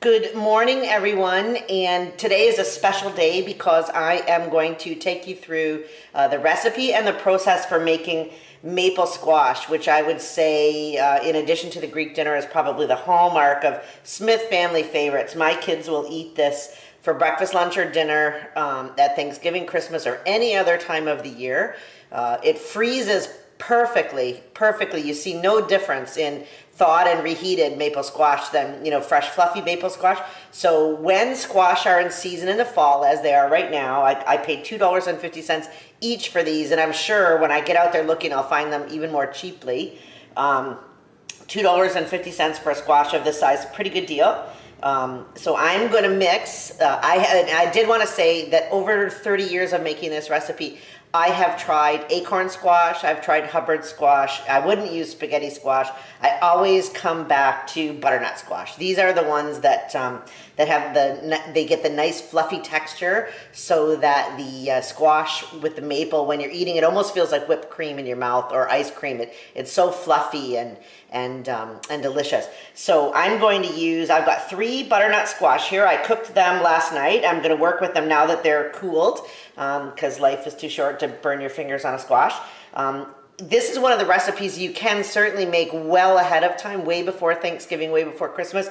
Good morning, everyone, and today is a special day because I am going to take you through the recipe and the process for making maple squash, which I would say, in addition to the Greek dinner, is probably the hallmark of Smith family favorites. My kids will eat this for breakfast, lunch, or dinner at Thanksgiving, Christmas, or any other time of the year. It freezes perfectly. You see no difference in thawed and reheated maple squash than, fresh fluffy maple squash. So when squash are in season in the fall, as they are right now, I paid $2.50 each for these, and I'm sure when I get out there looking, I'll find them even more cheaply. $2.50 for a squash of this size, pretty good deal. So I'm going to mix. I did want to say that over 30 years of making this recipe, I have tried acorn squash, I've tried Hubbard squash, I wouldn't use spaghetti squash. I always come back to butternut squash. These are the ones that they get the nice fluffy texture, so that the squash with the maple, when you're eating, it almost feels like whipped cream in your mouth or ice cream. It's so fluffy and delicious. So I'm going to use, I've got 3 butternut squash here. I cooked them last night. I'm going to work with them now that they're cooled, because life is too short to burn your fingers on a squash. This is one of the recipes you can certainly make well ahead of time, way before Thanksgiving, way before Christmas.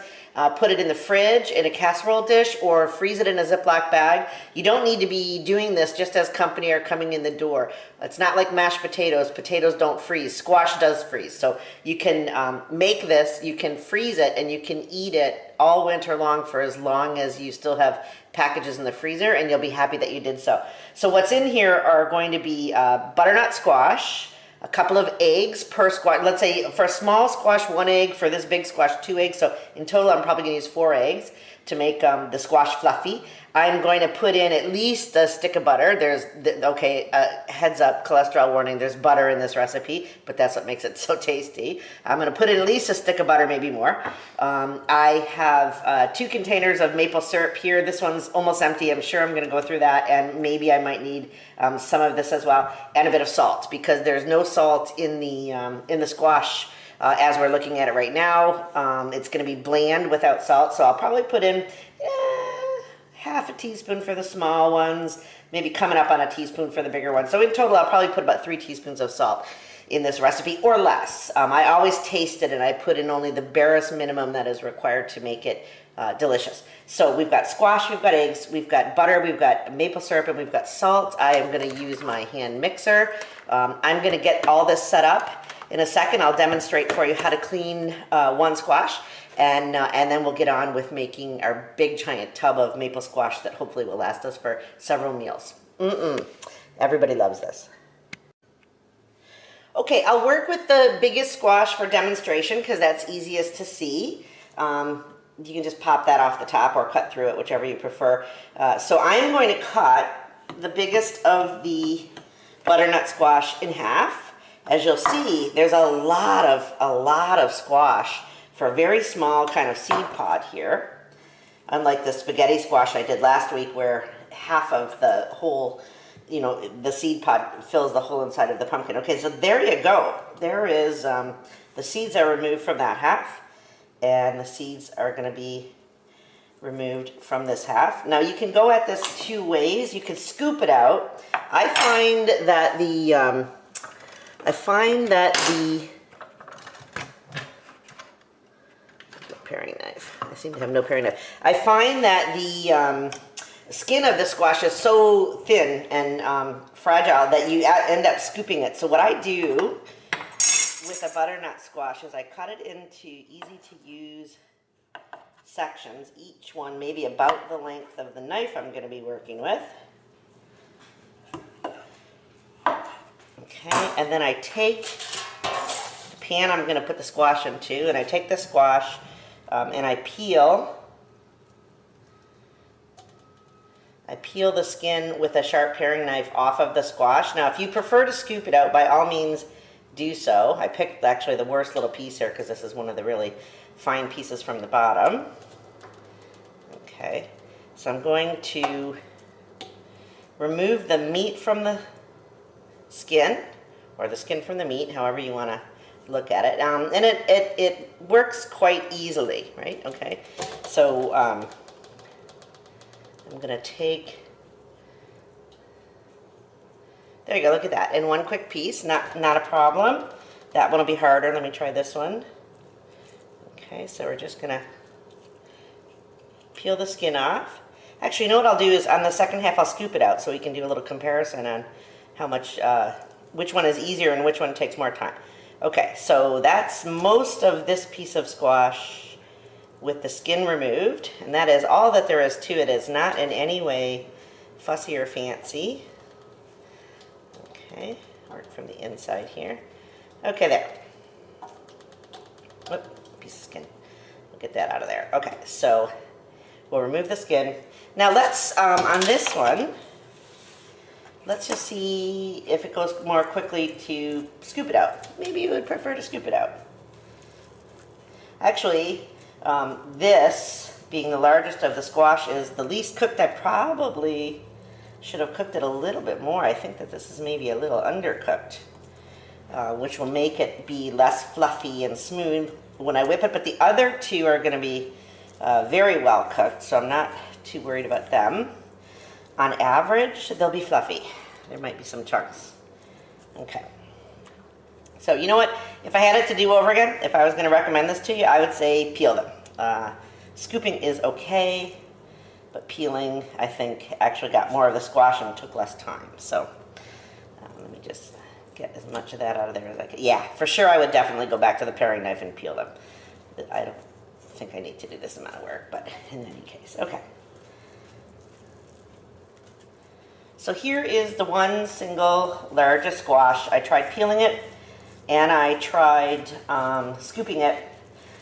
Put it in the fridge in a casserole dish or freeze it in a Ziploc bag. You don't need to be doing this just as company are coming in the door. It's not like mashed potatoes. Potatoes don't freeze. Squash does freeze. So you can make this, you can freeze it, and you can eat it all winter long for as long as you still have packages in the freezer, and you'll be happy that you did so. So what's in here are going to be butternut squash, a couple of eggs per squash. Let's say for a small squash, 1 egg. For this big squash, 2 eggs. So in total, I'm probably going to use 4 eggs to make the squash fluffy. I'm going to put in at least a stick of butter. Heads up, cholesterol warning, there's butter in this recipe, but that's what makes it so tasty. I'm going to put in at least a stick of butter, maybe more. I have 2 containers of maple syrup here. This one's almost empty. I'm sure I'm going to go through that, and maybe I might need some of this as well, and a bit of salt, because there's no salt in the squash as we're looking at it right now. It's going to be bland without salt, so I'll probably put in half a teaspoon for the small ones, maybe coming up on a teaspoon for the bigger ones. So in total, I'll probably put about 3 teaspoons of salt in this recipe, or less. I always taste it, and I put in only the barest minimum that is required to make it delicious. So we've got squash, we've got eggs, we've got butter, we've got maple syrup, and we've got salt. I am going to use my hand mixer. I'm going to get all this set up. In a second, I'll demonstrate for you how to clean 1 squash. And then we'll get on with making our big giant tub of maple squash that hopefully will last us for several meals. Everybody loves this. Okay, I'll work with the biggest squash for demonstration because that's easiest to see. You can just pop that off the top or cut through it, whichever you prefer. So I'm going to cut the biggest of the butternut squash in half. As you'll see, there's a lot of squash for a very small kind of seed pod here. Unlike the spaghetti squash I did last week, where half of the whole, the seed pod fills the whole inside of the pumpkin. Okay, so there you go. There is, the seeds are removed from that half, and the seeds are going to be removed from this half. Now you can go at this 2 ways. You can scoop it out. I find that the paring knife. I seem to have no paring knife. I find that the skin of the squash is so thin and fragile that you end up scooping it. So what I do with a butternut squash is I cut it into easy-to-use sections, each one maybe about the length of the knife I'm going to be working with. Okay, and then I take the pan I'm going to put the squash into, and I take the squash and I peel the skin with a sharp paring knife off of the squash. Now, if you prefer to scoop it out, by all means do so. I picked actually the worst little piece here because this is one of the really fine pieces from the bottom. Okay, so I'm going to remove the meat from the skin, or the skin from the meat, however you want to look at it. And it works quite easily, right? Okay, so I'm gonna take, there you go, look at that, in one quick piece, not a problem. That one will be harder. Let me try this one. Okay, so we're just gonna peel the skin off. Actually, you know what I'll do is on the second half I'll scoop it out so we can do a little comparison on how much, which one is easier and which one takes more time. Okay, so that's most of this piece of squash with the skin removed, and that is all that there is to it. It's not in any way fussy or fancy. Okay, work from the inside here. Okay, there. Oop, piece of skin. We'll get that out of there. Okay, so we'll remove the skin. Now let's, on this one, let's just see if it goes more quickly to scoop it out. Maybe you would prefer to scoop it out. Actually, this, being the largest of the squash, is the least cooked. I probably should have cooked it a little bit more. I think that this is maybe a little undercooked, which will make it be less fluffy and smooth when I whip it. But the other two are going to be very well cooked, so I'm not too worried about them. On average, they'll be fluffy. There might be some chunks. Okay. So you know what? If I had it to do over again, if I was going to recommend this to you, I would say peel them. Scooping is okay, but peeling, I think, actually got more of the squash and took less time. So let me just get as much of that out of there as I can. Yeah, for sure I would definitely go back to the paring knife and peel them. I don't think I need to do this amount of work, but in any case. Okay. So here is the one single largest squash. I tried peeling it and I tried scooping it.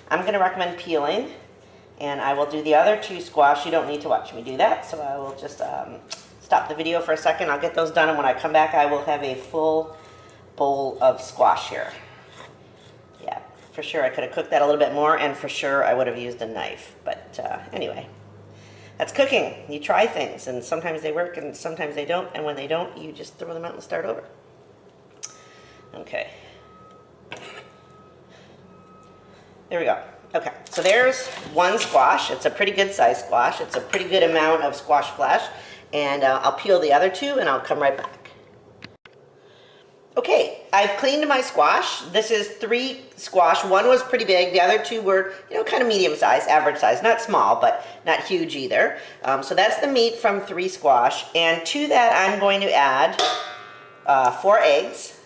I'm going to recommend peeling, and I will do the other two squash. You don't need to watch me do that, so I will just stop the video for a second. I'll get those done, and when I come back I will have a full bowl of squash here. Yeah, for sure I could have cooked that a little bit more, and for sure I would have used a knife, but anyway. That's cooking. You try things, and sometimes they work and sometimes they don't, and when they don't, you just throw them out and start over. Okay. There we go. Okay, so there's one squash. It's a pretty good sized squash. It's a pretty good amount of squash flesh, and I'll peel the other two and I'll come right back. Okay, I've cleaned my squash. This is 3 squash. One was pretty big. The other 2 were, you know, kind of medium size, average size. Not small, but not huge either. So that's the meat from 3 squash. And to that, I'm going to add 4 eggs.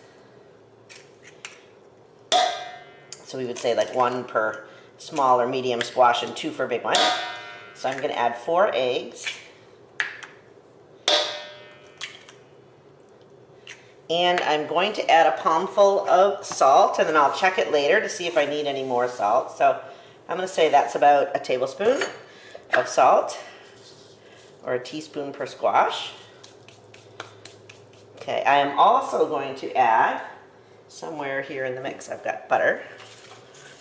So we would say like 1 per small or medium squash and 2 for a big one. So I'm going to add 4 eggs. And I'm going to add a palmful of salt, and then I'll check it later to see if I need any more salt. So I'm going to say that's about a tablespoon of salt, or a teaspoon per squash. Okay, I am also going to add, somewhere here in the mix I've got butter.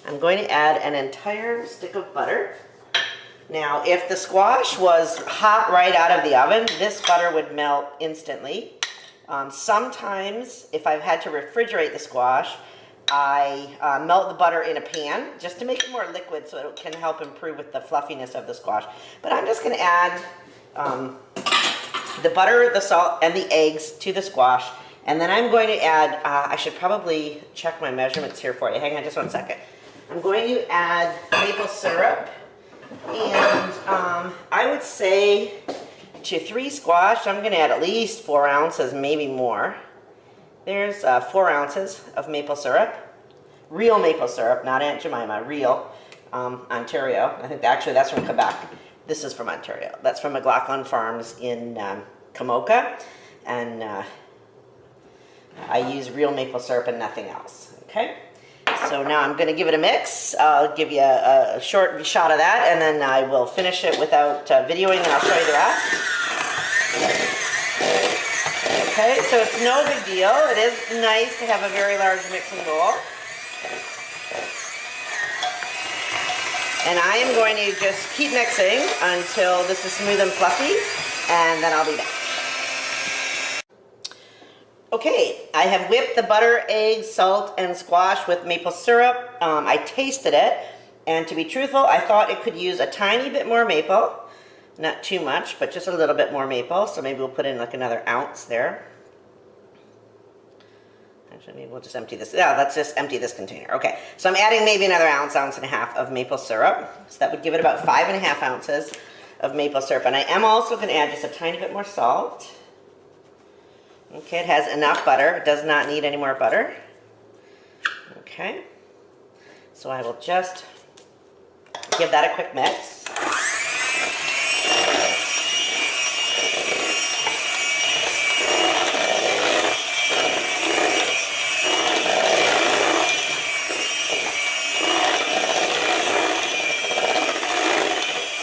I'm going to add an entire stick of butter. Now, if the squash was hot right out of the oven, this butter would melt instantly. Sometimes, if I've had to refrigerate the squash, I melt the butter in a pan just to make it more liquid so it can help improve with the fluffiness of the squash. But I'm just going to add the butter, the salt, and the eggs to the squash. And then I'm going to add, I should probably check my measurements here for you. Hang on just one second. I'm going to add maple syrup. And I would say to 3 squash, I'm going to add at least 4 ounces, maybe more. There's 4 ounces of maple syrup. Real maple syrup, not Aunt Jemima, real. Ontario. I think actually that's from Quebec. This is from Ontario. That's from McLaughlin Farms in Kamoka. And I use real maple syrup and nothing else. Okay? So now I'm going to give it a mix. I'll give you a short shot of that, and then I will finish it without videoing, and I'll show you the rest. Okay, so it's no big deal. It is nice to have a very large mixing bowl. And I am going to just keep mixing until this is smooth and fluffy, and then I'll be back. Okay, I have whipped the butter, eggs, salt, and squash with maple syrup. I tasted it, and to be truthful, I thought it could use a tiny bit more maple. Not too much, but just a little bit more maple, so maybe we'll put in like another ounce there. Actually, maybe we'll just empty this. Yeah, let's just empty this container. Okay, so I'm adding maybe another ounce, ounce and a half of maple syrup. So that would give it about 5.5 ounces of maple syrup. And I am also going to add just a tiny bit more salt. Okay, it has enough butter. It does not need any more butter. Okay, so I will just give that a quick mix.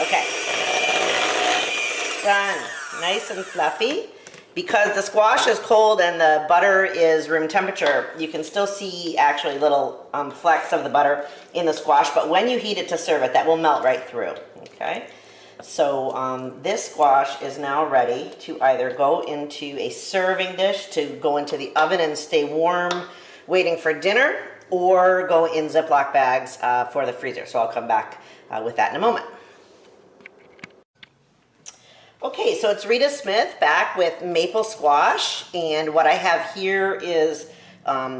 Okay, done. Nice and fluffy. Because the squash is cold and the butter is room temperature, you can still see actually little flecks of the butter in the squash, but when you heat it to serve it, that will melt right through, okay? So this squash is now ready to either go into a serving dish, to go into the oven and stay warm, waiting for dinner, or go in Ziploc bags for the freezer. So I'll come back with that in a moment. Okay, so it's Rita Smith back with maple squash, and what I have here is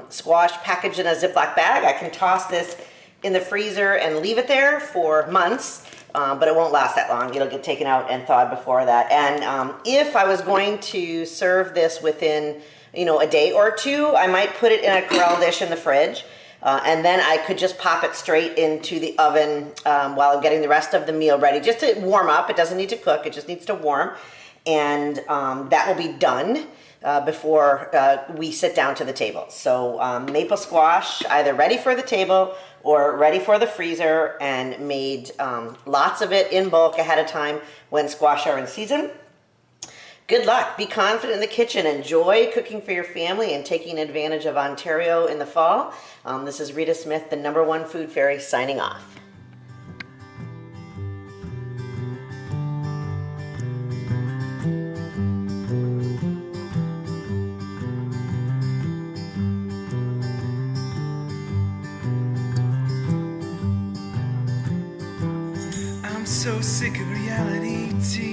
squash packaged in a Ziploc bag. I can toss this in the freezer and leave it there for months, but it won't last that long. It'll get taken out and thawed before that. And if I was going to serve this within, a day or two, I might put it in a Corelle dish in the fridge. And then I could just pop it straight into the oven while I'm getting the rest of the meal ready, just to warm up. It doesn't need to cook, it just needs to warm. And that will be done before we sit down to the table. So maple squash, either ready for the table or ready for the freezer, and made lots of it in bulk ahead of time when squash are in season. Good luck. Be confident in the kitchen. Enjoy cooking for your family and taking advantage of Ontario in the fall. This is Rita Smith, the #1 food fairy, signing off. I'm so sick of reality TV.